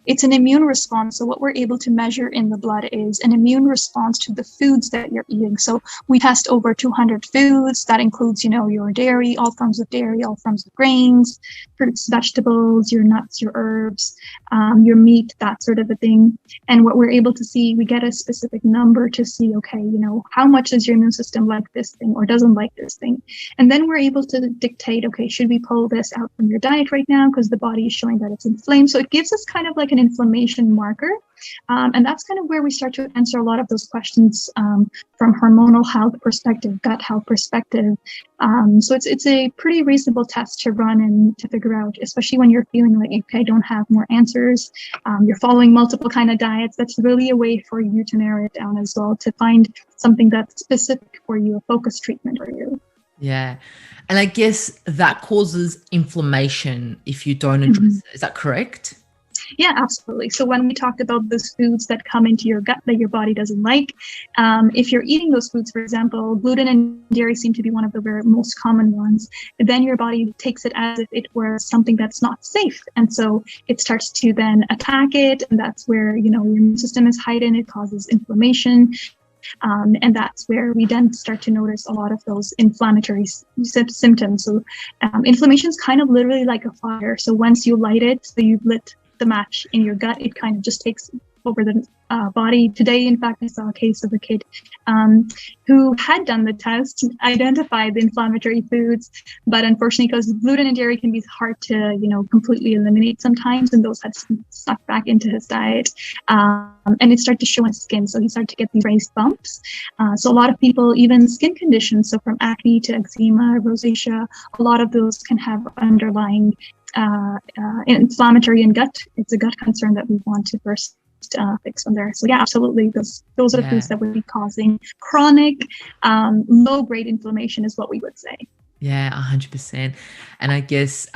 it's an immune response. So what we're able to measure in the blood is an immune response to the foods that you're eating. So we test over 200 foods. That includes, your dairy, all forms of dairy, all forms of grains, fruits, vegetables, your nuts, your herbs, your meat, that sort of a thing. And what we're able to see, we get a specific number to see, okay, how much does your immune system like this thing or doesn't like this thing? And then we're able to dictate, okay, should we pull this out from your diet right now because the body is showing that it's inflamed? So it gives us kind of like an inflammation marker. And that's kind of where we start to answer a lot of those questions from hormonal health perspective, gut health perspective. So it's a pretty reasonable test to run and to figure out, especially when you're feeling like, okay, I don't have more answers. You're following multiple kind of diets. That's really a way for you to narrow it down as well, to find something that's specific for you, a focused treatment for you. Yeah. And I guess that causes inflammation if you don't address it. Is that correct? Yeah, absolutely. So when we talked about those foods that come into your gut that your body doesn't like, if you're eating those foods, for example, gluten and dairy seem to be one of the most common ones, then your body takes it as if it were something that's not safe. And so it starts to then attack it. And that's where, your immune system is heightened. It causes inflammation. And that's where we then start to notice a lot of those inflammatory symptoms. So inflammation is kind of literally like a fire. So once you light it, so you've lit the match in your gut, it kind of just takes over the body. Today, in fact, I saw a case of a kid who had done the test, identified the inflammatory foods, but unfortunately, because gluten and dairy can be hard to, completely eliminate sometimes, and those had stuck back into his diet, and it started to show on his skin. So he started to get these raised bumps. So a lot of people, even skin conditions, so from acne to eczema, rosacea, a lot of those can have underlying inflammatory and gut. It's a gut concern that we want to first fix from there. So yeah, absolutely. Those are foods that would be causing chronic, low-grade inflammation is what we would say. Yeah, 100%. And I guess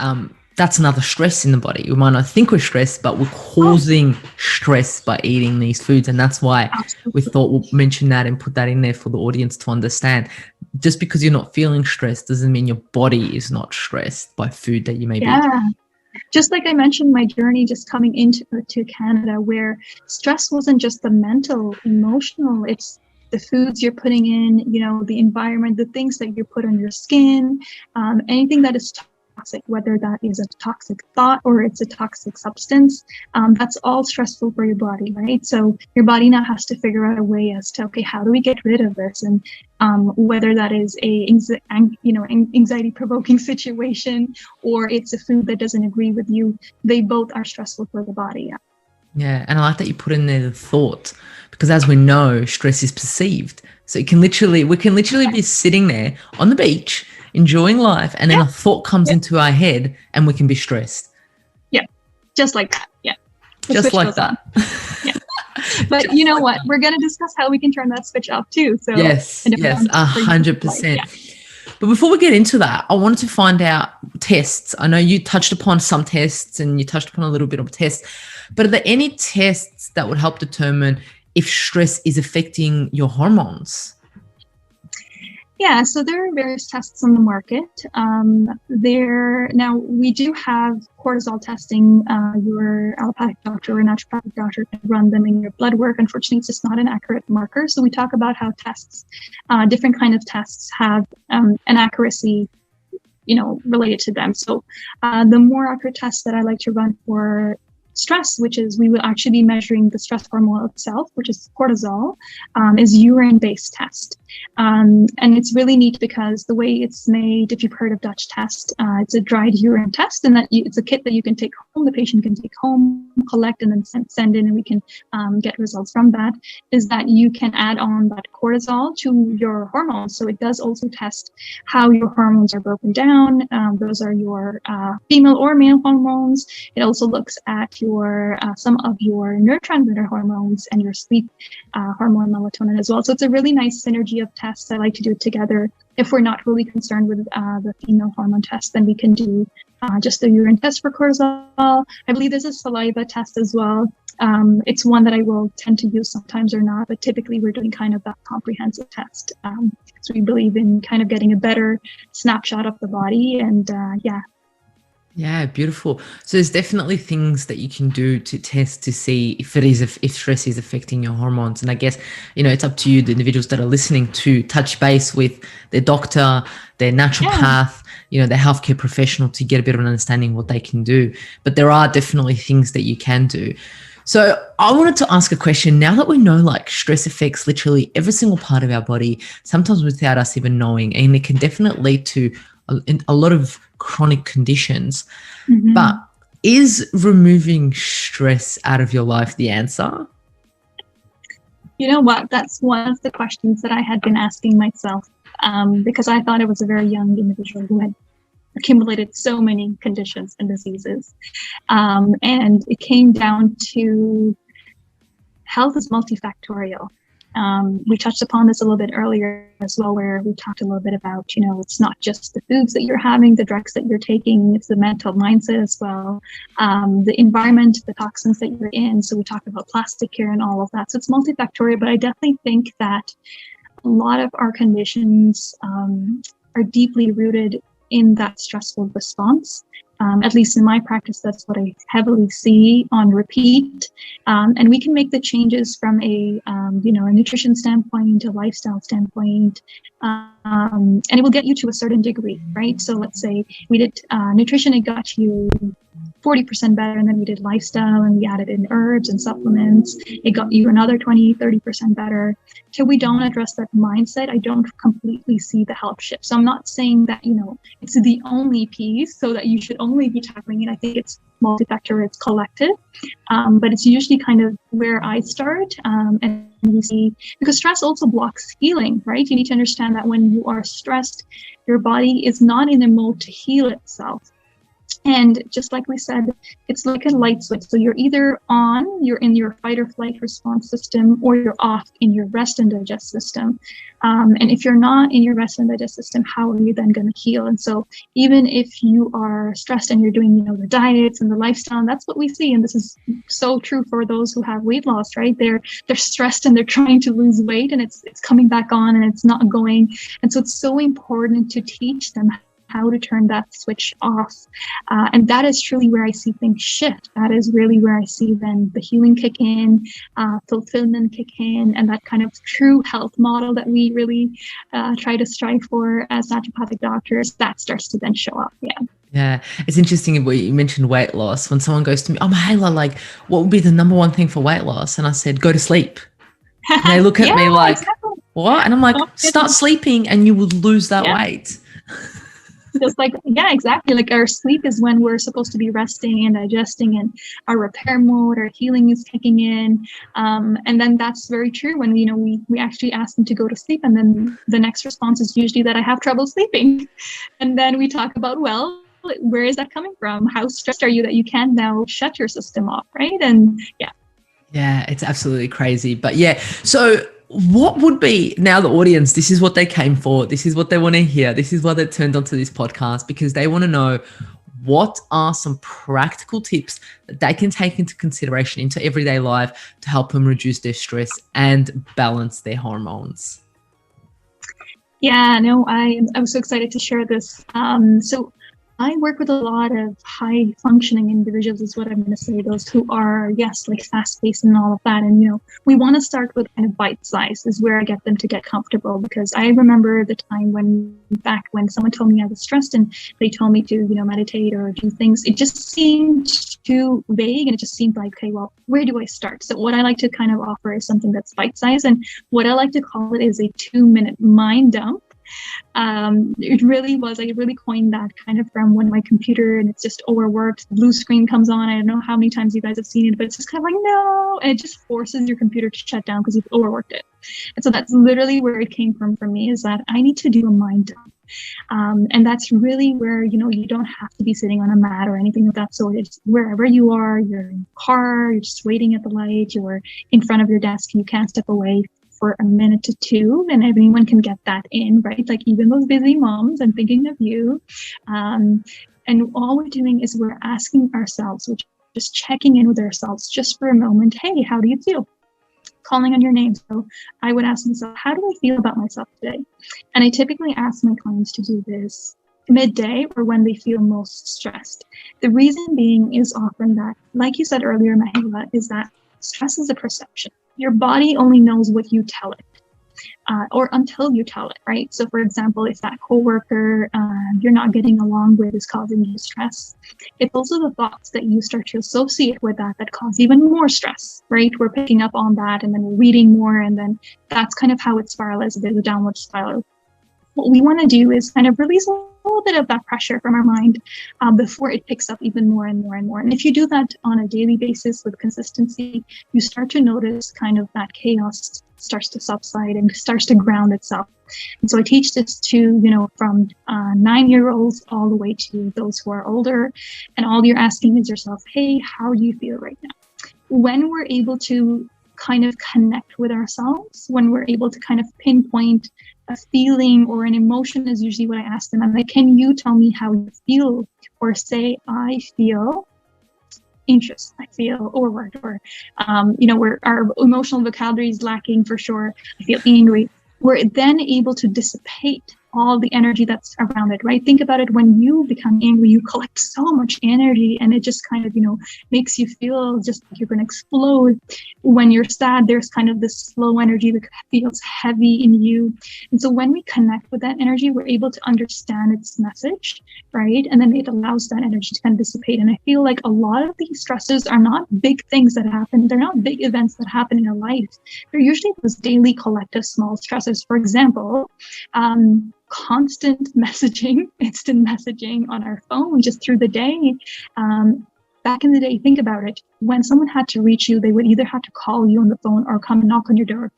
that's another stress in the body. We might not think we're stressed, but we're causing stress by eating these foods. And that's why we thought we'll mention that and put that in there for the audience to understand. Just because you're not feeling stressed doesn't mean your body is not stressed by food that you may be eating. Just like I mentioned, my journey just coming into Canada, where stress wasn't just the mental, emotional, it's the foods you're putting in, the environment, the things that you put on your skin, anything that is toxic, whether that is a toxic thought or it's a toxic substance, that's all stressful for your body, right? So your body now has to figure out a way as to, okay, how do we get rid of this? And whether that is a anxiety-provoking situation or it's a food that doesn't agree with you, they both are stressful for the body. Yeah, and I like that you put in there the thought, because as we know, stress is perceived. So we can literally be sitting there on the beach, enjoying life, and then a thought comes into our head and we can be stressed. Yeah, just like that. Yeah. Just like that. Yeah. But you know what? We're going to discuss how we can turn that switch off too. So yes, 100%. Yeah. But before we get into that, I wanted to find out tests. I know you touched upon some tests and you touched upon a little bit of tests, but are there any tests that would help determine if stress is affecting your hormones? Yeah, so there are various tests on the market. Now we do have cortisol testing. Your allopathic doctor or naturopathic doctor can run them in your blood work. Unfortunately, it's just not an accurate marker. So we talk about how tests, different kind of tests have an accuracy, related to them. So the more accurate tests that I like to run for stress, which is we will actually be measuring the stress hormone itself, which is cortisol, is urine-based test. And it's really neat because the way it's made, if you've heard of Dutch test, it's a dried urine test, and that it's a kit that you can take home, the patient can take home, collect, and then send in, and we can get results from that, is that you can add on that cortisol to your hormones. So it does also test how your hormones are broken down. Those are your female or male hormones. It also looks at your some of your neurotransmitter hormones and your sleep hormone melatonin as well. So it's a really nice synergy of tests. I like to do it together. If we're not really concerned with the female hormone test, then we can do just the urine test for cortisol. I believe there's a saliva test as well. It's one that I will tend to use sometimes or not, but typically we're doing kind of that comprehensive test. So we believe in kind of getting a better snapshot of the body, and Yeah, beautiful. So there's definitely things that you can do to test to see if stress is affecting your hormones. And I guess, it's up to you, the individuals that are listening, to touch base with their doctor, their Yeah. naturopath, their healthcare professional, to get a bit of an understanding what they can do. But there are definitely things that you can do. So I wanted to ask a question. Now that we know, like, stress affects literally every single part of our body, sometimes without us even knowing, and it can definitely lead to a lot of chronic conditions. Mm-hmm. But is removing stress out of your life the answer? You know what? That's one of the questions that I had been asking myself, because I thought I was a very young individual who had accumulated so many conditions and diseases. And it came down to health is multifactorial. We touched upon this a little bit earlier as well, where we talked a little bit about, it's not just the foods that you're having, the drugs that you're taking, it's the mental mindset as well, the environment, the toxins that you're in. So we talked about plastic here and all of that. So it's multifactorial, but I definitely think that a lot of our conditions are deeply rooted in that stressful response. At least in my practice, that's what I heavily see on repeat. And we can make the changes from a nutrition standpoint, a lifestyle standpoint, and it will get you to a certain degree, right? So let's say we did nutrition, it got you 40% better, and then we did lifestyle and we added in herbs and supplements, it got you another 20-30% better. Till we don't address that mindset, I don't completely see the health shift. So I'm not saying that it's the only piece, so that you should only be tackling it. I think it's multifactorial, it's collective, but it's usually kind of where I start. And we see, because stress also blocks healing, right? You need to understand that when you are stressed, your body is not in a mode to heal itself. And just like we said, it's like a light switch. So you're either on, you're in your fight or flight response system, or you're off in your rest and digest system. And if you're not in your rest and digest system, how are you then going to heal? And so even if you are stressed and you're doing, the diets and the lifestyle, and that's what we see. And this is so true for those who have weight loss, right? They're stressed and they're trying to lose weight, and it's coming back on and it's not going. And so it's so important to teach them how to turn that switch off. And that is truly where I see things shift. That is really where I see then the healing kick in, fulfillment kick in, and that kind of true health model that we really try to strive for as naturopathic doctors, that starts to then show up. Yeah. Yeah, it's interesting what you mentioned, weight loss. When someone goes to me, "Oh, Mahela, like, what would be the number one thing for weight loss?" And I said, "Go to sleep." And they look at me like, exactly. What? And I'm like, start sleeping and you will lose that weight. Just like, yeah, exactly. Like, our sleep is when we're supposed to be resting and digesting, and our repair mode, our healing is kicking in. And then that's very true when, we actually ask them to go to sleep. And then the next response is usually that I have trouble sleeping. And then we talk about, well, where is that coming from? How stressed are you that you can't now shut your system off, right? And yeah. Yeah, it's absolutely crazy. But yeah, so what would be, now the audience, this is what they came for, this is what they want to hear, this is why they turned onto this podcast, because they want to know, what are some practical tips that they can take into consideration into everyday life to help them reduce their stress and balance their hormones? Yeah, no, I was so excited to share this. So I work with a lot of high functioning individuals, is what I'm going to say, those who are, yes, like fast paced and all of that. And, we want to start with kind of bite size is where I get them to get comfortable, because I remember the time back when someone told me I was stressed and they told me to, meditate or do things. It just seemed too vague, and it just seemed like, okay, well, where do I start? So what I like to kind of offer is something that's bite size. And what I like to call it is a 2-minute mind dump. It really was, I really coined that kind of from when my computer and it's just overworked, the blue screen comes on. I don't know how many times you guys have seen it, but it's just kind of like, no, and it just forces your computer to shut down because you've overworked it. And so that's literally where it came from for me, is that I need to do a mind dump. And that's really where, you don't have to be sitting on a mat or anything of that sort. It's wherever you are, you're in the car, you're just waiting at the light, you're in front of your desk, you can't step away for a minute to two, and anyone can get that in, right? Like, even those busy moms, I'm thinking of you. And all we're doing is we're asking ourselves, we're just checking in with ourselves just for a moment. Hey, how do you feel? Calling on your name. So I would ask myself, how do I feel about myself today? And I typically ask my clients to do this midday, or when they feel most stressed. The reason being is often that, like you said earlier, Mahela, is that stress is a perception. Your body only knows what you tell it. Or until you tell it, right? So for example, if that coworker you're not getting along with is causing you stress, it's also the thoughts that you start to associate with that cause even more stress, right? We're picking up on that, and then we're reading more, and then that's kind of how it spirals. There's a downward spiral. What we want to do is kind of release a little bit of that pressure from our mind before it picks up even more and more and more. And if you do that on a daily basis with consistency, you start to notice kind of that chaos starts to subside and starts to ground itself. And so I teach this to, from 9-year-olds all the way to those who are older. And all you're asking is yourself, hey, how do you feel right now? When we're able to kind of connect with ourselves, when we're able to kind of pinpoint a feeling or an emotion, is usually what I ask them. I'm like, can you tell me how you feel? Or say, I feel anxious, I feel overworked, or where our emotional vocabulary is lacking for sure. I feel angry. We're then able to dissipate all the energy that's around it, right? Think about it. When you become angry, you collect so much energy, and it just kind of, makes you feel just like you're going to explode. When you're sad, there's kind of this slow energy that feels heavy in you. And so when we connect with that energy, we're able to understand its message, right? And then it allows that energy to kind of dissipate. And I feel like a lot of these stresses are not big things that happen. They're not big events that happen in your life. They're usually those daily collective small stresses. For example, constant messaging, instant messaging on our phone just through the day. Back in the day, think about it. When someone had to reach you, they would either have to call you on the phone or come knock on your door.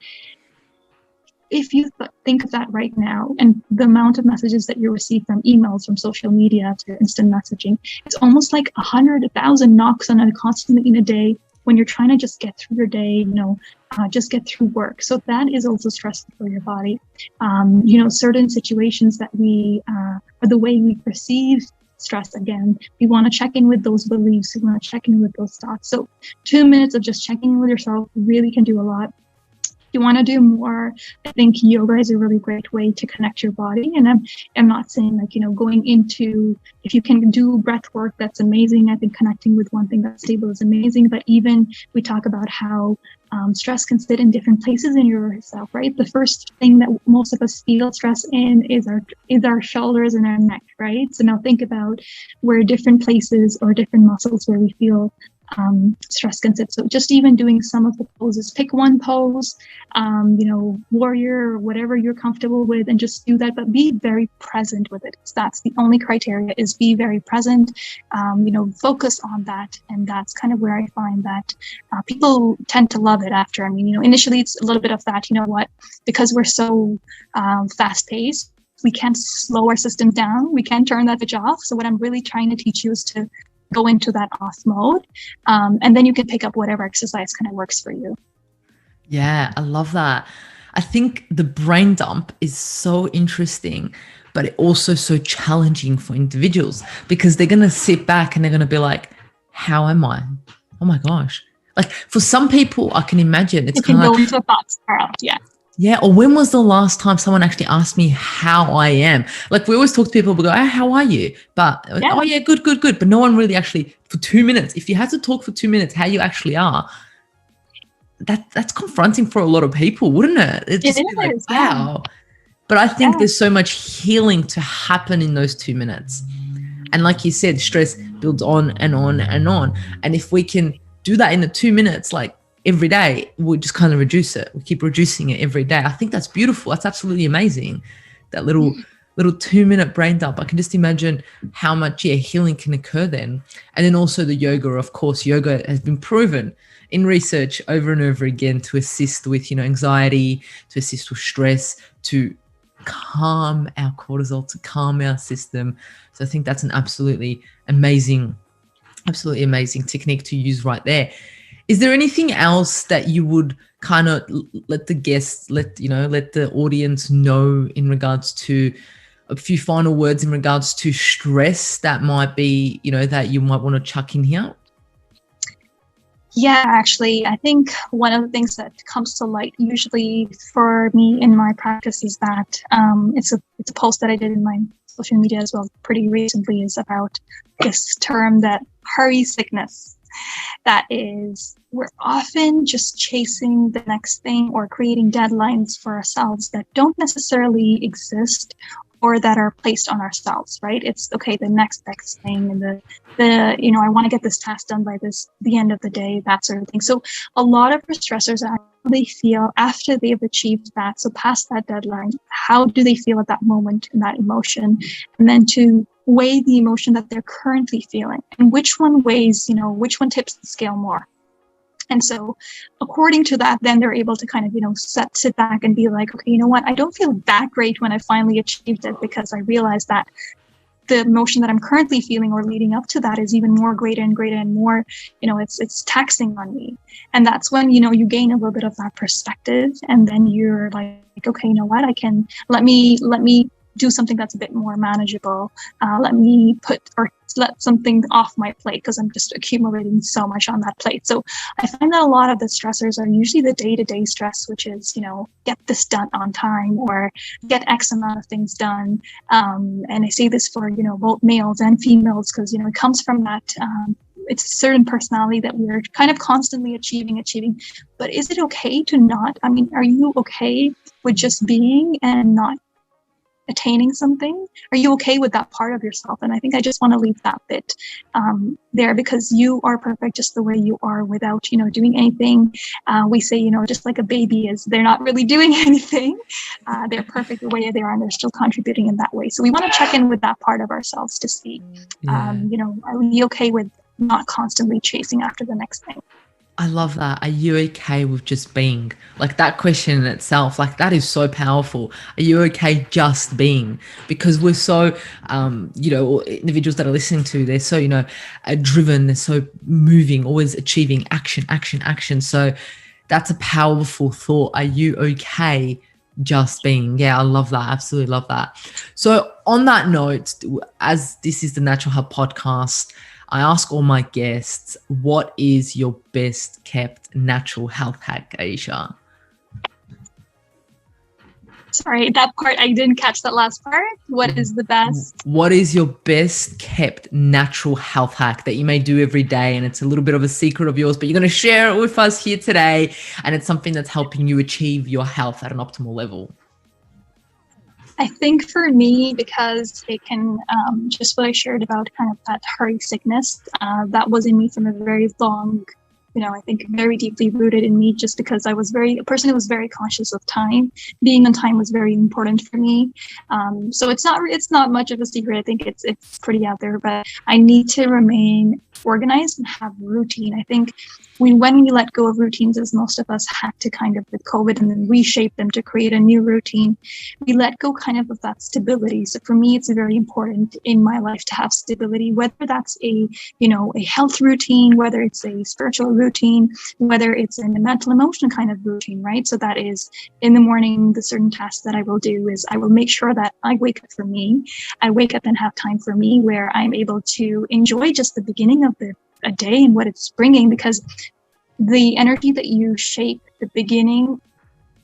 If you think of that right now, and the amount of messages that you receive from emails, from social media to instant messaging, it's almost like 100,000 knocks on a constantly in a day when you're trying to just get through your day, just get through work. So that is also stressful for your body. Certain situations that or the way we perceive stress, again, we want to check in with those beliefs. We want to check in with those thoughts. So 2 minutes of just checking in with yourself really can do a lot. If you want to do more, I think yoga is a really great way to connect your body. And I'm not saying going into, if you can do breath work, that's amazing. I think connecting with one thing that's stable is amazing. But even we talk about how stress can sit in different places in yourself, right? The first thing that most of us feel stress in is our shoulders and our neck, right? So now think about where different places or different muscles where we feel stress can sit. So just even doing some of the poses, pick one pose, warrior or whatever you're comfortable with, and just do that, but be very present with it. So that's the only criteria, is be very present, focus on that. And that's kind of where I find that people tend to love it after. Initially it's a little bit of that, because we're so fast paced, we can't slow our system down. We can't turn that bitch off. So what I'm really trying to teach you is to go into that off mode. And then you can pick up whatever exercise kind of works for you. Yeah, I love that. I think the brain dump is so interesting, but it also so challenging for individuals, because they're going to sit back and they're going to be like, how am I? Oh my gosh. Like for some people, I can imagine it's kind of go into a thought spiral. Yeah. Yeah. Or when was the last time someone actually asked me how I am? Like we always talk to people, we go, oh, how are you? But oh yeah, good. But no one really actually, for 2 minutes, if you had to talk for 2 minutes, how you actually are, that's confronting for a lot of people, wouldn't it? It's just like, wow. But I think there's so much healing to happen in those 2 minutes. And like you said, stress builds on and on and on. And if we can do that in the 2 minutes, like every day, we'll just kind of reduce it. We keep reducing it every day. I think that's beautiful. That's absolutely amazing. That little 2 minute brain dump. I can just imagine how much healing can occur then. And then also the yoga, of course. Yoga has been proven in research over and over again to assist with, anxiety, to assist with stress, to calm our cortisol, to calm our system. So I think that's an absolutely amazing technique to use right there. Is there anything else that you would kind of let the guests, let the audience know in regards to a few final words in regards to stress that might be, that you might want to chuck in here? Yeah, actually, I think one of the things that comes to light usually for me in my practice is that it's a post that I did in my social media as well pretty recently is about this term that hurry sickness. That is, we're often just chasing the next thing or creating deadlines for ourselves that don't necessarily exist or that are placed on ourselves, right? It's okay, the next best thing, and I want to get this task done by the end of the day, that sort of thing. So a lot of our stressors actually feel after they've achieved that, so past that deadline, how do they feel at that moment in that emotion? And then to weigh the emotion that they're currently feeling and which one weighs, which one tips the scale more. And so according to that, then they're able to kind of, sit back and be like, okay, you know what? I don't feel that great when I finally achieved it, because I realized that the emotion that I'm currently feeling or leading up to that is even more greater and greater and more, it's taxing on me. And that's when, you gain a little bit of that perspective. And then you're like, okay, you know what? let me do something that's a bit more manageable. Let something off my plate, because I'm just accumulating so much on that plate. So I find that a lot of the stressors are usually the day-to-day stress, which is, get this done on time or get X amount of things done. And I say this for, both males and females, because, it comes from that, it's a certain personality that we're kind of constantly achieving. But is it okay to not? I mean, are you okay with just being and not attaining something? Are you okay with that part of yourself? And I think I just want to leave that bit there, because you are perfect just the way you are, without doing anything. We say, just like a baby is, they're not really doing anything. They're perfect the way they are, and they're still contributing in that way. So we want to check in with that part of ourselves to see, are we okay with not constantly chasing after the next thing? I love that. Are you okay with just being? Like, that question in itself, like, that is so powerful. Are you okay just being? Because we're so, individuals that are listening to, they're so, driven, they're so moving, always achieving action. So that's a powerful thought. Are you okay just being? Yeah, I love that. Absolutely love that. So on that note, as this is the Natural Hub podcast, I ask all my guests, what is your best kept natural health hack, Aisha? Sorry, that part, I didn't catch that last part. What is the best? What is your best kept natural health hack that you may do every day? And it's a little bit of a secret of yours, but you're going to share it with us here today. And it's something that's helping you achieve your health at an optimal level. I think for me, because it can, just what I shared about kind of that hurry sickness, that was in me from a very long, I think very deeply rooted in me, just because I was a person who was very conscious of time. Being on time was very important for me. So it's not much of a secret. I think it's pretty out there, but I need to remain organized and have routine. I think when we let go of routines, as most of us had to kind of with COVID and then reshape them to create a new routine, we let go kind of that stability. So for me, it's very important in my life to have stability, whether that's a health routine, whether it's a spiritual routine, whether it's a mental emotion kind of routine, right? So that is in the morning, the certain tasks that I will do is I will make sure that I wake up for me. I wake up and have time for me, where I'm able to enjoy just the beginning of a day and what it's bringing, because the energy that you shape the beginning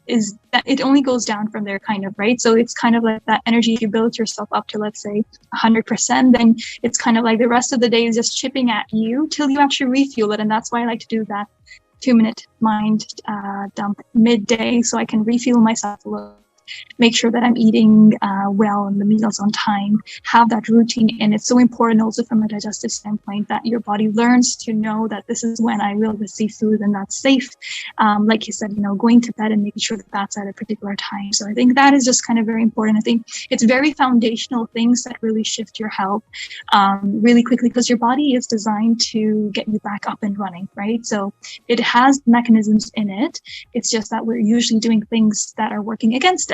is that it only goes down from there, kind of, right? So it's kind of like that energy, if you build yourself up to, let's say 100%, then it's kind of like the rest of the day is just chipping at you till you actually refuel it. And that's why I like to do that 2-minute mind dump midday, so I can refuel myself a little, make sure that I'm eating well and the meals on time, have that routine. And it's so important also from a digestive standpoint that your body learns to know that this is when I will receive food and that's safe. Like you said, going to bed and making sure that that's at a particular time. So I think that is just kind of very important. I think it's very foundational things that really shift your health really quickly, because your body is designed to get you back up and running, right? So it has mechanisms in it. It's just that we're usually doing things that are working against it.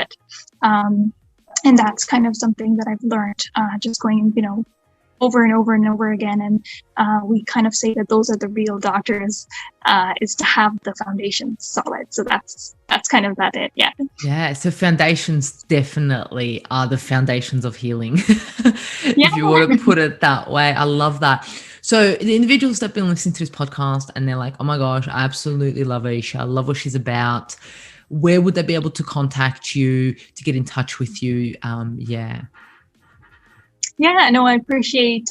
And that's kind of something that I've learned just going, over and over and over again. And we kind of say that those are the real doctors, is to have the foundation solid. So that's kind of that it. Yeah. Yeah. So foundations definitely are the foundations of healing. If you want to put it that way. I love that. So the individuals that have been listening to this podcast and they're like, oh my gosh, I absolutely love Aisha. I love what she's about. Where would they be able to contact you, to get in touch with you? Yeah. Yeah, no, I appreciate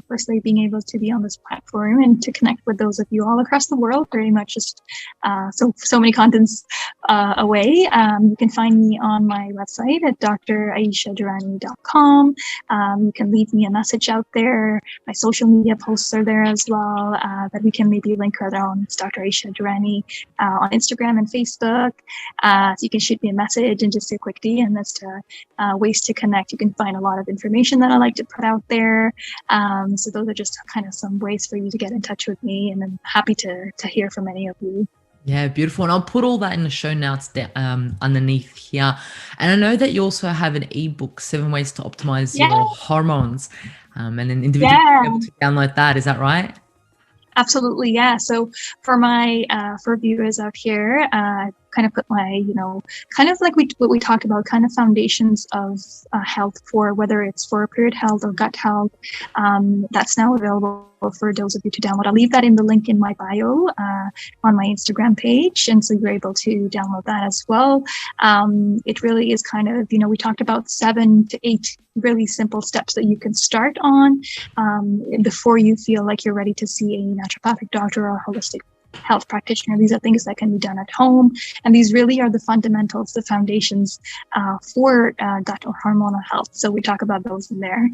firstly being able to be on this platform and to connect with those of you all across the world, very much just so many continents away. You can find me on my website at draishadurrani.com. You can leave me a message out there. My social media posts are there as well, that we can maybe link right on. It's Dr. Aisha Durrani on Instagram and Facebook. So you can shoot me a message and just say quick DM. That's to ways to connect. You can find a lot of information that I like to put out there. So those are just kind of some ways for you to get in touch with me, and I'm happy to hear from any of you. Yeah, beautiful. And I'll put all that in the show notes underneath here. And I know that you also have an ebook, 7 Ways to Optimize Your Hormones. And an individual will be able to download that. Is that right? Absolutely, yeah. So for my for viewers out here, kind of put my, kind of like what we talked about, kind of foundations of health, for whether it's for period health or gut health. That's now available for those of you to download. I'll leave that in the link in my bio on my Instagram page, and so you're able to download that as well. It really is kind of, we talked about 7 to 8 really simple steps that you can start on before you feel like you're ready to see a naturopathic doctor or a holistic health practitioner. These are things that can be done at home, and these really are the fundamentals, the foundations for gut or hormonal health. So we talk about those in there.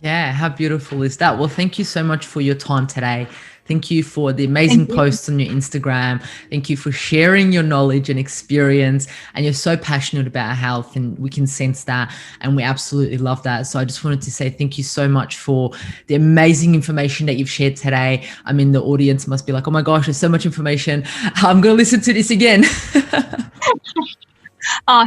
Yeah, how beautiful is that? Well, thank you so much for your time today. Thank you for the amazing posts on your Instagram. Thank you for sharing your knowledge and experience. And you're so passionate about health, and we can sense that. And we absolutely love that. So I just wanted to say thank you so much for the amazing information that you've shared today. I mean, the audience must be like, oh my gosh, there's so much information. I'm going to listen to this again.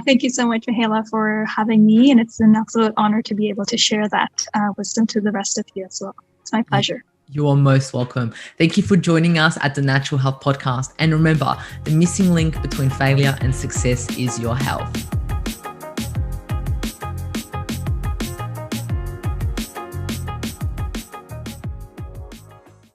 Thank you so much, Mihaela, for having me. And it's an absolute honor to be able to share that wisdom to the rest of you as well. It's my pleasure. You are most welcome. Thank you for joining us at the Natural Health Podcast. And remember, the missing link between failure and success is your health.